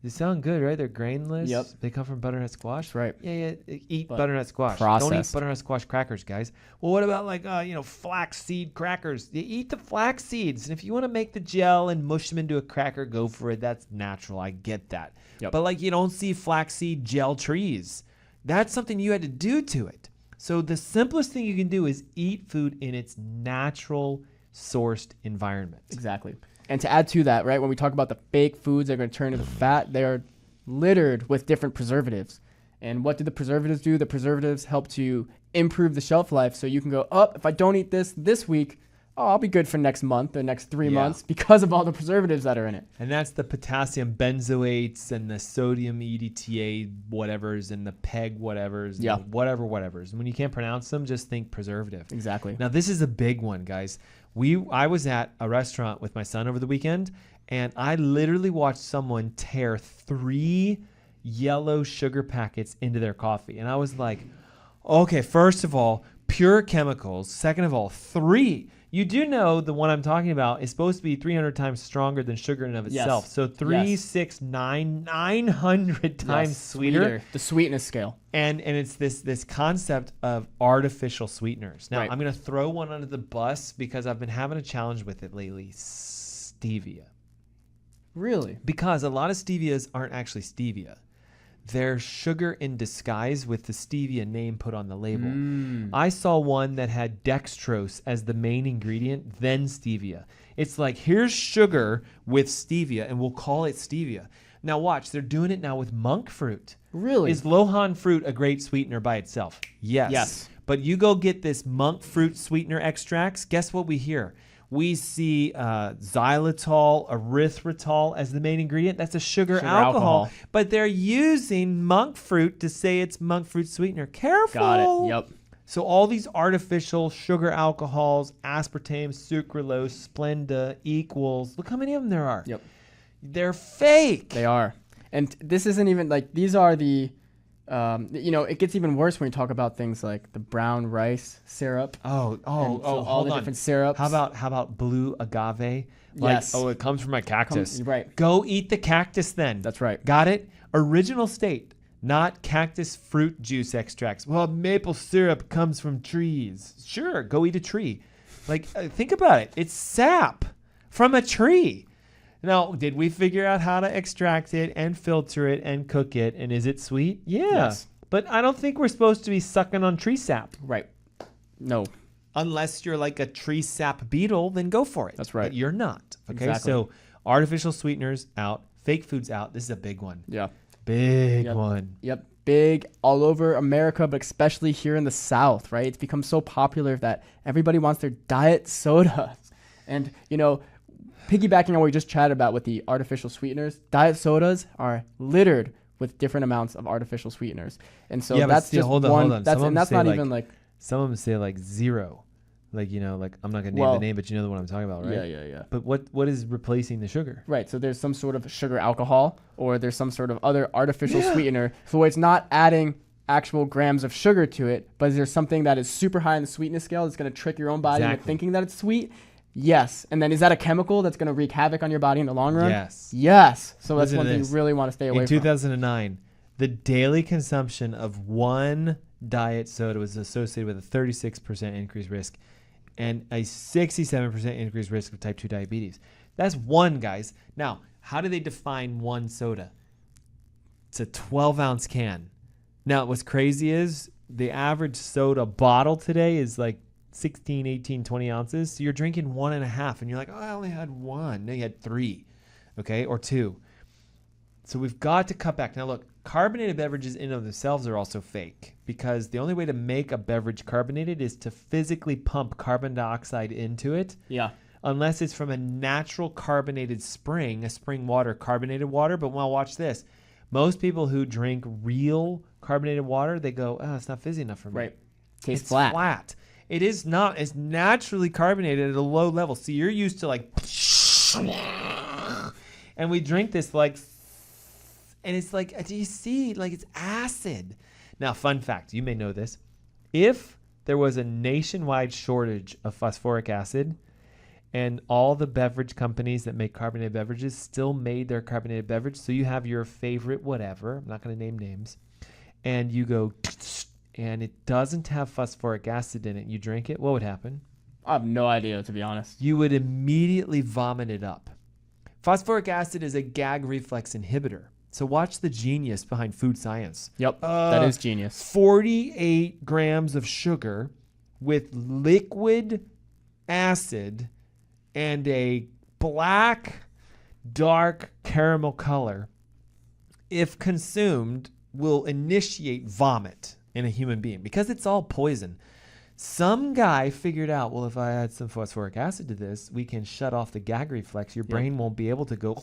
They sound good, right? They're grainless. Yep. They come from butternut squash. Right. Yeah. Eat butternut squash. Processed. Don't eat butternut squash crackers, guys. Well, what about flaxseed crackers? You eat the flax seeds, and if you want to make the gel and mush them into a cracker, go for it. That's natural. I get that. Yep. But you don't see flaxseed gel trees. That's something you had to do to it. So the simplest thing you can do is eat food in its natural sourced environment. Exactly. And to add to that, right, when we talk about the fake foods that are going to turn into fat, they are littered with different preservatives. And what do the preservatives do? The preservatives help to improve the shelf life. So you can go, if I don't eat this week, I'll be good for next month or next 3 months because of all the preservatives that are in it. And that's the potassium benzoates and the sodium EDTA whatevers and the PEG whatevers. And whatevers. And when you can't pronounce them, just think preservative. Exactly. Now, this is a big one, guys. I was at a restaurant with my son over the weekend, and I literally watched someone tear 3 yellow sugar packets into their coffee. And I was like, okay, first of all, pure chemicals. Second of all, 3. You do know the one I'm talking about is supposed to be 300 times stronger than sugar in and of itself. So 3, 6, 9, 900 times sweeter. The sweetness scale. And it's this concept of artificial sweeteners. Now, Right. I'm going to throw one under the bus because I've been having a challenge with it lately. Stevia. Really? Because a lot of stevias aren't actually stevia. They're sugar in disguise with the stevia name put on the label. I saw one that had dextrose as the main ingredient, then stevia. It's like, here's sugar with stevia, and we'll call it stevia. Now watch, they're doing it now with monk fruit. Really? Is Lohan fruit a great sweetener by itself? Yes. But you go get this monk fruit sweetener extracts, guess what we hear? We see xylitol, erythritol as the main ingredient. That's a sugar alcohol. But they're using monk fruit to say it's monk fruit sweetener. Careful. Got it. Yep. So all these artificial sugar alcohols, aspartame, sucralose, Splenda, equals, look how many of them there are. Yep. They're fake. They are. And this isn't even like, these are the, it gets even worse when you talk about things like the brown rice syrup. All the different syrups. How about blue agave? Yes. It comes from a cactus. Right. Go eat the cactus then. That's right. Got it? Original state, not cactus fruit juice extracts. Well, maple syrup comes from trees. Sure, go eat a tree. Think about it. It's sap from a tree. Now, did we figure out how to extract it and filter it and cook it? And is it sweet? Yeah. Yes. But I don't think we're supposed to be sucking on tree sap. Right. No. Unless you're like a tree sap beetle, then go for it. That's right. But you're not. Okay. Exactly. So artificial sweeteners out, fake foods out. This is a big one. Yeah. Big one. Yep. Big all over America, but especially here in the South, right? It's become so popular that everybody wants their diet soda. And, piggybacking on what we just chatted about with the artificial sweeteners, diet sodas are littered with different amounts of artificial sweeteners. And so that's just hold one. on. That's, and that's not even like. Some of them say like zero. I'm not going to name the name, but you know the one I'm talking about, right? Yeah. But what is replacing the sugar? Right. So there's some sort of sugar alcohol, or there's some sort of other artificial sweetener. So it's not adding actual grams of sugar to it, but is there something that is super high in the sweetness scale that's going to trick your own body into thinking that it's sweet? Yes. And then is that a chemical that's going to wreak havoc on your body in the long run? Yes. So that's one thing you really want to stay away from. In 2009, the daily consumption of one diet soda was associated with a 36% increased risk and a 67% increased risk of type 2 diabetes. That's one, guys. Now, how do they define one soda? It's a 12-ounce can. Now, what's crazy is the average soda bottle today is like 16, 18, 20 ounces. So you're drinking 1.5, and you're like, oh, I only had one. No, you had 3, okay, or 2. So we've got to cut back. Now, look, carbonated beverages in and of themselves are also fake because the only way to make a beverage carbonated is to physically pump carbon dioxide into it. Yeah. Unless it's from a natural carbonated spring, a spring water, carbonated water. But well, watch this. Most people who drink real carbonated water, they go, oh, it's not fizzy enough for me. Right. Tastes It's flat. flat. It is not. It's naturally carbonated at a low level. So you're used to like, and we drink this like, and it's like, do you see? Like it's acid. Now, fun fact, you may know this. If there was a nationwide shortage of phosphoric acid and all the beverage companies that make carbonated beverages still made their carbonated beverage, so you have your favorite whatever, I'm not going to name names, and you go, and it doesn't have phosphoric acid in it, you drink it, what would happen? I have no idea, to be honest. You would immediately vomit it up. Phosphoric acid is a gag reflex inhibitor. So watch the genius behind food science. Yep, that is genius. 48 grams of sugar with liquid acid and a black, dark caramel color, if consumed, will initiate vomit in a human being because it's all poison. Some guy figured out, well, if I add some phosphoric acid to this, we can shut off the gag reflex. Your brain won't be able to go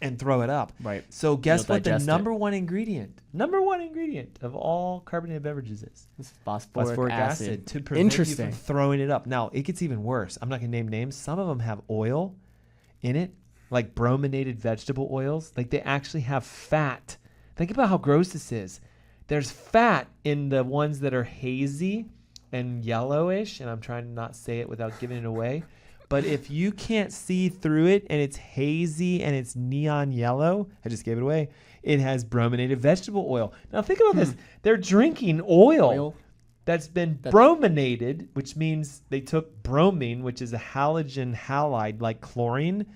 and throw it up. Right. So guess You'll what the digest number one ingredient of all carbonated beverages is? It's phosphoric acid. To prevent you Interesting. from throwing it up. Now, it gets even worse. I'm not going to name names. Some of them have oil in it, like brominated vegetable oils. Like they actually have fat. Think about how gross this is. There's fat in the ones that are hazy and yellowish, and I'm trying to not say it without giving it away. But if you can't see through it and it's hazy and it's neon yellow, I just gave it away, it has brominated vegetable oil. Now think about this. They're drinking oil that's been brominated, which means they took bromine, which is a halogen halide like chlorine,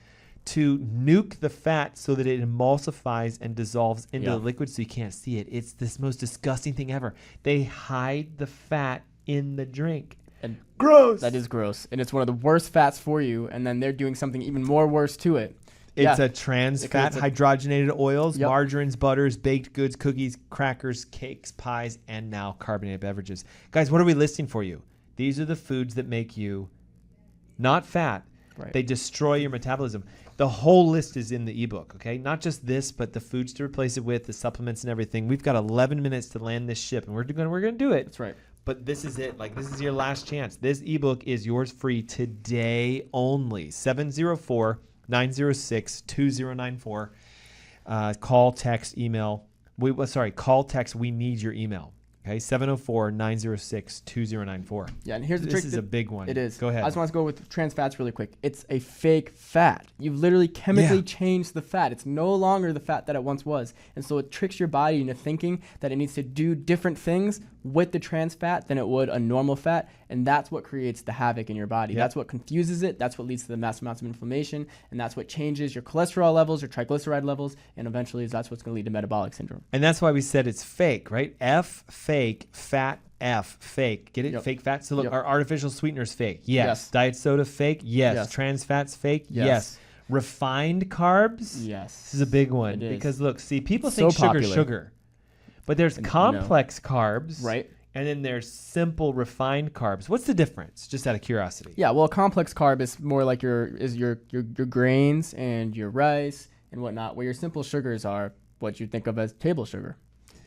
to nuke the fat so that it emulsifies and dissolves into the liquid so you can't see it. It's this most disgusting thing ever. They hide the fat in the drink. And gross. That is gross. And it's one of the worst fats for you, and then they're doing something even more worse to it. It's a trans fat, hydrogenated oils, Yep. margarines, butters, baked goods, cookies, crackers, cakes, pies, and now carbonated beverages. Guys, what are we listing for you? These are the foods that make you not fat. Right. They destroy your metabolism. The whole list is in the ebook, okay? Not just this, but the foods to replace it with, the supplements and everything. We've got 11 minutes to land this ship, and we're going to do it. That's right. But this is it. Like, this is your last chance. This ebook is yours free today only. 704-906-2094. Call, text, email. Call, text. We need your email. Okay, 704-906-2094. Yeah, and here's the trick. This is a big one. It is. Go ahead. I just want to go with trans fats really quick. It's a fake fat. You've literally chemically changed the fat. It's no longer the fat that it once was. And so it tricks your body into thinking that it needs to do different things with the trans fat than it would a normal fat. And that's what creates the havoc in your body. That's what confuses it. That's what leads to the massive amounts of inflammation. And that's what changes your cholesterol levels, your triglyceride levels. And eventually that's what's going to lead to metabolic syndrome. And that's why we said it's fake, right? F, fake, fat, F, fake. Get it? Fake fat. So look, our artificial sweeteners fake. Yes. Diet soda fake. Yes. Trans fats fake. Yes. Refined carbs. Yes. This is a big one because look, see, people think sugar, but there's complex carbs, right? And then there's simple refined carbs. What's the difference? Just out of curiosity. Yeah, well, a complex carb is more like your grains and your rice and whatnot, where your simple sugars are what you think of as table sugar.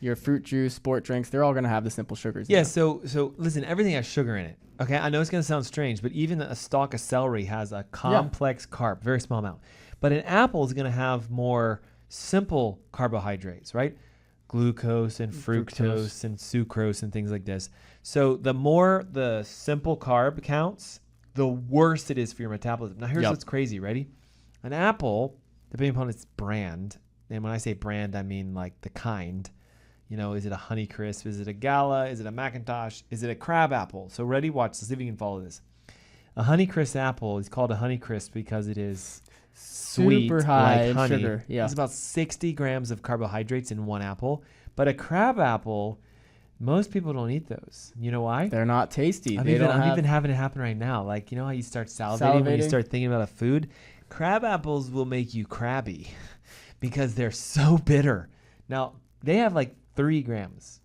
Your fruit juice, sport drinks, they're all going to have the simple sugars. Yeah, so listen, everything has sugar in it. Okay, I know it's going to sound strange, but even a stalk of celery has a complex carb, very small amount. But an apple is going to have more simple carbohydrates, right? Glucose and fructose and sucrose and things like this. So the more the simple carb counts, the worse it is for your metabolism. Now here's what's crazy. Ready? An apple, depending upon its brand, and when I say brand, I mean like the kind. You know, is it a Honeycrisp? Is it a Gala? Is it a Macintosh? Is it a crab apple? So ready? Watch. Let's see if you can follow this. A Honeycrisp apple is called a Honeycrisp because it is sweet, super high like honey. sugar. Yeah. It's about 60 grams of carbohydrates in one apple. But a crab apple, most people don't eat those. You know why? They're not tasty. I'm even having it happen right now. Like, you know how you start salivating when you start thinking about a food? Crab apples will make you crabby because they're so bitter. Now, they have like 3 grams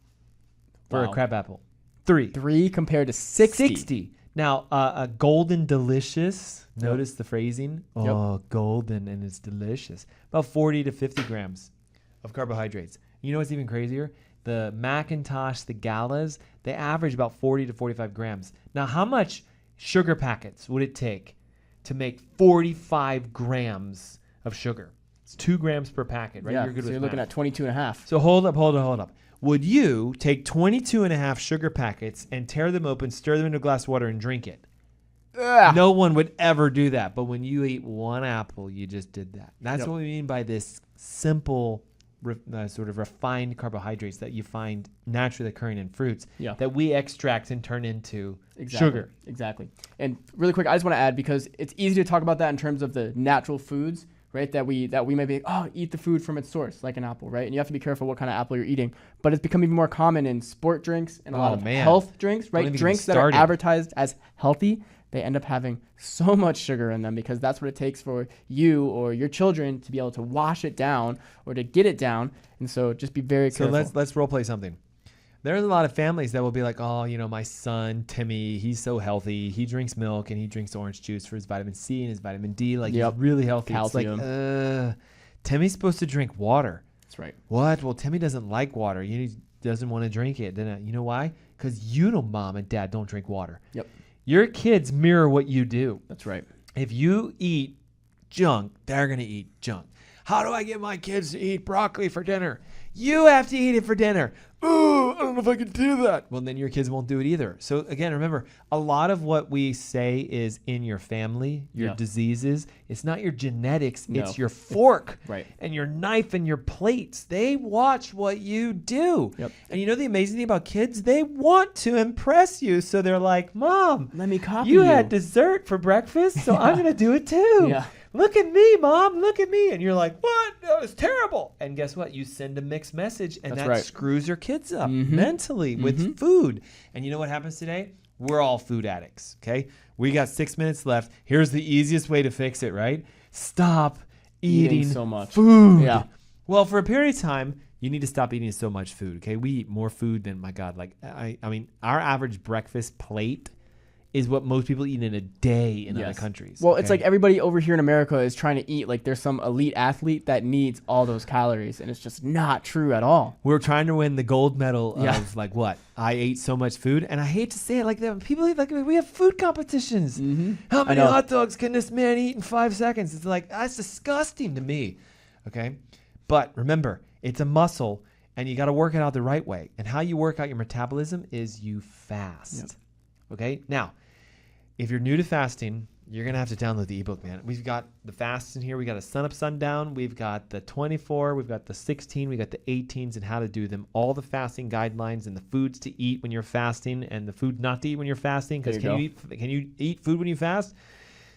for a crab apple. 3 compared to 60. Now, a golden delicious, notice the phrasing. Oh, golden and it's delicious. About 40 to 50 grams of carbohydrates. You know what's even crazier? The Macintosh, the Galas, they average about 40 to 45 grams. Now, how much sugar packets would it take to make 45 grams of sugar? It's 2 grams per packet, right? Yeah, You're good so with you're looking math. at 22 and a half. So hold up. Would you take 22 and a half sugar packets and tear them open, stir them into a glass of water, and drink it? Ugh. No one would ever do that. But when you eat one apple, you just did that. That's what we mean by this simple, sort of refined carbohydrates that you find naturally occurring in fruits that we extract and turn into sugar. Exactly. And really quick, I just want to add, because it's easy to talk about that in terms of the natural foods, right? That we may be, eat the food from its source, like an apple, right? And you have to be careful what kind of apple you're eating. But it's become even more common in sport drinks and a lot of health drinks, right? Drinks that are advertised as healthy, they end up having so much sugar in them because that's what it takes for you or your children to be able to wash it down or to get it down. And so just be very careful. So let's role play something. There's a lot of families that will be like, my son, Timmy, he's so healthy. He drinks milk and he drinks orange juice for his vitamin C and his vitamin D. Like, he's really healthy. Calcium. It's like, Timmy's supposed to drink water. That's right. What? Well, Timmy doesn't like water. He doesn't want to drink it. You know why? Because mom and dad don't drink water. Yep. Your kids mirror what you do. That's right. If you eat junk, they're going to eat junk. How do I get my kids to eat broccoli for dinner? You have to eat it for dinner. Oh, I don't know if I can do that. Well, then your kids won't do it either. So again, remember, a lot of what we say is in your family, your diseases. It's not your genetics. No. It's your fork and your knife and your plates. They watch what you do. Yep. And you know the amazing thing about kids? They want to impress you. So they're like, Mom, let me copy you. You had dessert for breakfast, so I'm going to do it too. Yeah. Look at me, Mom, look at me. And you're like, what? That was terrible. And guess what? You send a mixed message, and that screws your kids up mentally with food. And you know what happens today? We're all food addicts, okay? We got 6 minutes left. Here's the easiest way to fix it, right? Stop eating so much food. Yeah. Well, for a period of time, you need to stop eating so much food, okay? We eat more food than, my God, like, I mean, our average breakfast plate is what most people eat in a day in other countries. Well, it's like everybody over here in America is trying to eat like there's some elite athlete that needs all those calories, and it's just not true at all. We're trying to win the gold medal of like what? I ate so much food, and I hate to say it like that. People eat like we have food competitions. How many hot dogs can this man eat in 5 seconds? It's like, that's disgusting to me. Okay? But remember, it's a muscle, and you got to work it out the right way. And how you work out your metabolism is you fast. Yep. Okay? Now, if you're new to fasting, you're going to have to download the ebook, man. We've got the fasts in here. We got a sun up, sundown. We've got the 24. We've got the 16. We got the 18s and how to do them. All the fasting guidelines and the foods to eat when you're fasting and the food not to eat when you're fasting. Because can you eat food when you fast?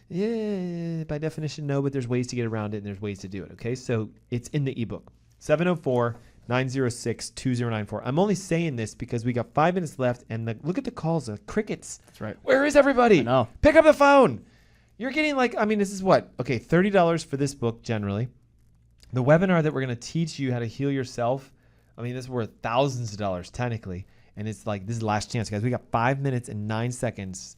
Yeah, by definition, no, but there's ways to get around it and there's ways to do it. Okay, so it's in the ebook. 704-906-2094. I'm only saying this because we got 5 minutes left, and look at the calls, crickets. That's right. Where is everybody? I know. Pick up the phone. You're getting this is what? Okay, $30 for this book generally. The webinar that we're going to teach you how to heal yourself, this is worth thousands of dollars technically, and it's this is the last chance, guys. We got 5 minutes and 9 seconds.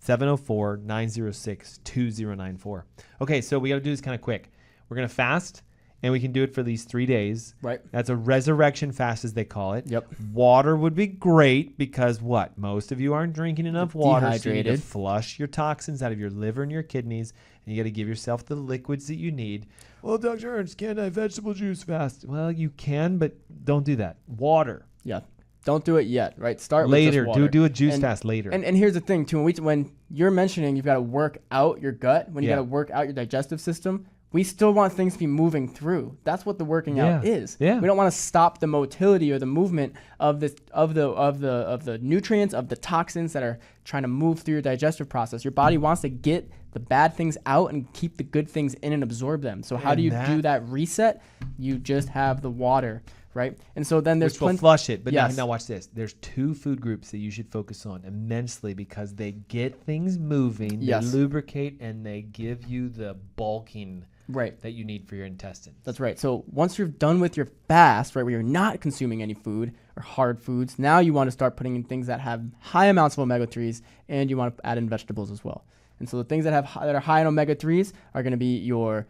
704-906-2094. Okay, so we got to do this kind of quick. We're going to fast, and we can do it for these 3 days. Right. That's a resurrection fast, as they call it. Yep. Water would be great because what? Most of you aren't drinking enough water. So you need to flush your toxins out of your liver and your kidneys, and you got to give yourself the liquids that you need. Well, Dr. Ernst, can't I have vegetable juice fast? Well, you can, but don't do that. Water. Yeah. Don't do it yet, right? Start later. With just water. Do a juice fast later. And here's the thing too: when you're mentioning you've got to work out your gut, when you got to work out your digestive system, we still want things to be moving through. That's what the working out is. Yeah. We don't want to stop the motility or the movement of the nutrients, of the toxins that are trying to move through your digestive process. Your body wants to get the bad things out and keep the good things in and absorb them. So how do you do that reset? You just have the water. Right. And so then there's which will flush it. But yes. now watch this. There's 2 food groups that you should focus on immensely because they get things moving, they lubricate, and they give you the bulking that you need for your intestines. That's right. So once you're done with your fast, right, where you're not consuming any food or hard foods, now you want to start putting in things that have high amounts of omega-3s, and you want to add in vegetables as well. And so the things that are high in omega-3s are going to be your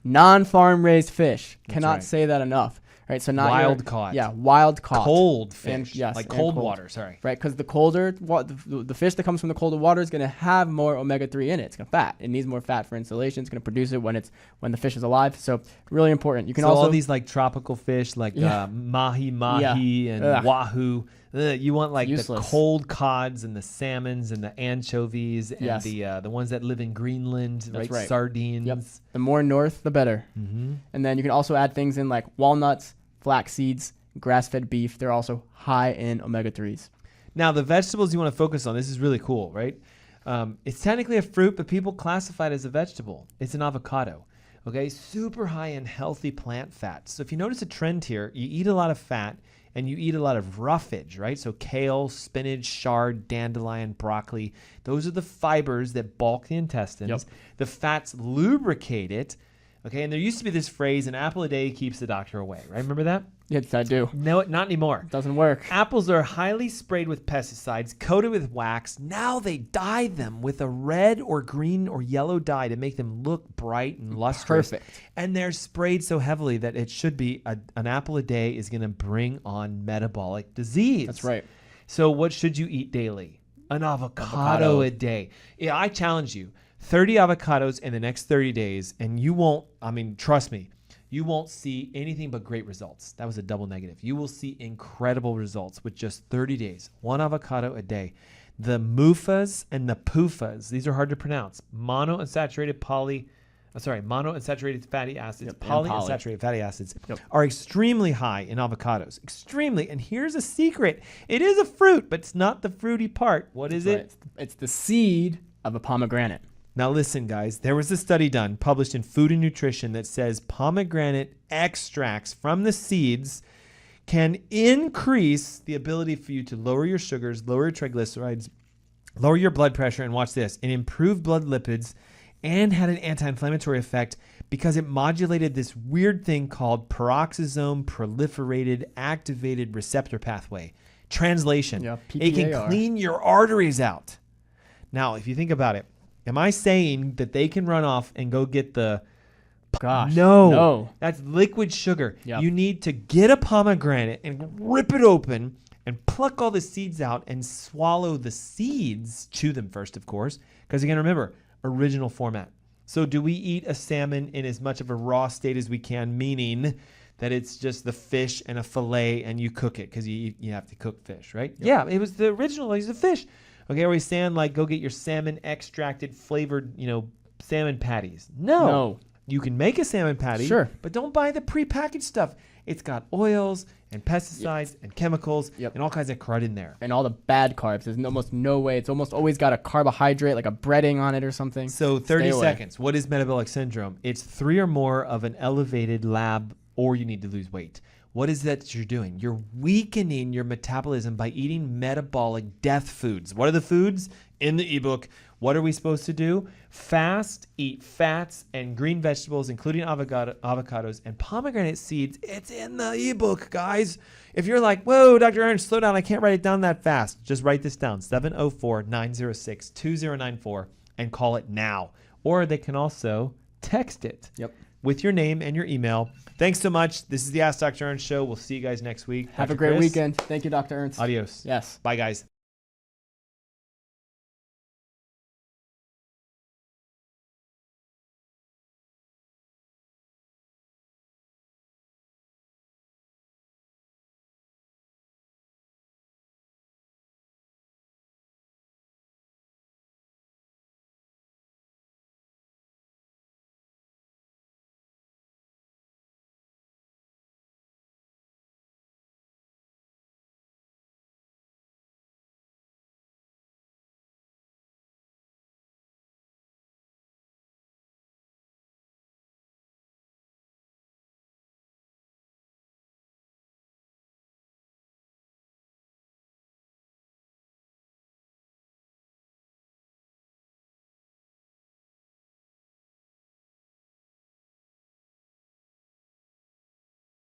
non-farm raised fish. Cannot say that enough. Right, so not wild caught. Yeah, wild caught. Cold fish. And, like cold water, sorry. Right, because the colder, the fish that comes from the colder water is going to have more omega-3 in it. It's going to fat. It needs more fat for insulation. It's going to produce it when the fish is alive. So really important. You can also all these like tropical fish like mahi and wahoo. You want like useless. The cold cods and the salmons and the anchovies and the ones that live in Greenland, right? Sardines. Yep. The more north, the better. Mm-hmm. And then you can also add things in like walnuts, flax seeds, grass-fed beef. They're also high in omega-3s. Now, the vegetables you want to focus on, this is really cool, right? It's technically a fruit, but people classify it as a vegetable. It's an avocado. Okay, super high in healthy plant fats. So if you notice a trend here, you eat a lot of fat and you eat a lot of roughage, right? So kale, spinach, chard, dandelion, broccoli. Those are the fibers that bulk the intestines. Yep. The fats lubricate it. Okay, and there used to be this phrase, an apple a day keeps the doctor away, right? Remember that? Yes, I do. No, not anymore. Doesn't work. Apples are highly sprayed with pesticides, coated with wax. Now they dye them with a red or green or yellow dye to make them look bright and lustrous. Perfect. And they're sprayed so heavily that it should be an apple a day is going to bring on metabolic disease. That's right. So what should you eat daily? An avocado a day. Yeah, I challenge you. 30 avocados in the next 30 days, and you won't, trust me, you won't see anything but great results. That was a double negative. You will see incredible results with just 30 days. 1 avocado a day. The MUFAs and the PUFAs, these are hard to pronounce. Monounsaturated fatty acids, polyunsaturated fatty acids are extremely high in avocados. Extremely. And here's a secret. It is a fruit, but it's not the fruity part. What is it? It's the seed of a pomegranate. Now listen, guys, there was a study done published in Food and Nutrition that says pomegranate extracts from the seeds can increase the ability for you to lower your sugars, lower your triglycerides, lower your blood pressure, and watch this, and improve blood lipids, and had an anti-inflammatory effect because it modulated this weird thing called peroxisome proliferated activated receptor pathway. Translation, it can clean your arteries out. Now, if you think about it, am I saying that they can run off and go get the... Gosh, no. That's liquid sugar. Yep. You need to get a pomegranate and rip it open and pluck all the seeds out and swallow the seeds. Chew them first, of course, because again, remember, original format. So do we eat a salmon in as much of a raw state as we can, meaning that it's just the fish and a fillet and you cook it because you have to cook fish, right? Yep. Yeah, it was the original. It was the fish. Okay, are we saying like go get your salmon extracted flavored, salmon patties? No. You can make a salmon patty, sure, but don't buy the prepackaged stuff. It's got oils and pesticides and chemicals and all kinds of crud in there. And all the bad carbs. There's almost no way. It's almost always got a carbohydrate, like a breading on it or something. So 30 seconds. What is metabolic syndrome? It's 3 or more of an elevated lab or you need to lose weight. What is that you're doing? You're weakening your metabolism by eating metabolic death foods. What are the foods? In the ebook, what are we supposed to do? Fast, eat fats and green vegetables, including avocados and pomegranate seeds. It's in the ebook, guys. If you're like, whoa, Dr. Ernst, slow down. I can't write it down that fast. Just write this down, 704-906-2094, and call it now. Or they can also text it with your name and your email. Thanks so much. This is the Ask Dr. Ernst Show. We'll see you guys next week. Have a great weekend. Thank you, Dr. Ernst. Adios. Yes. Bye, guys.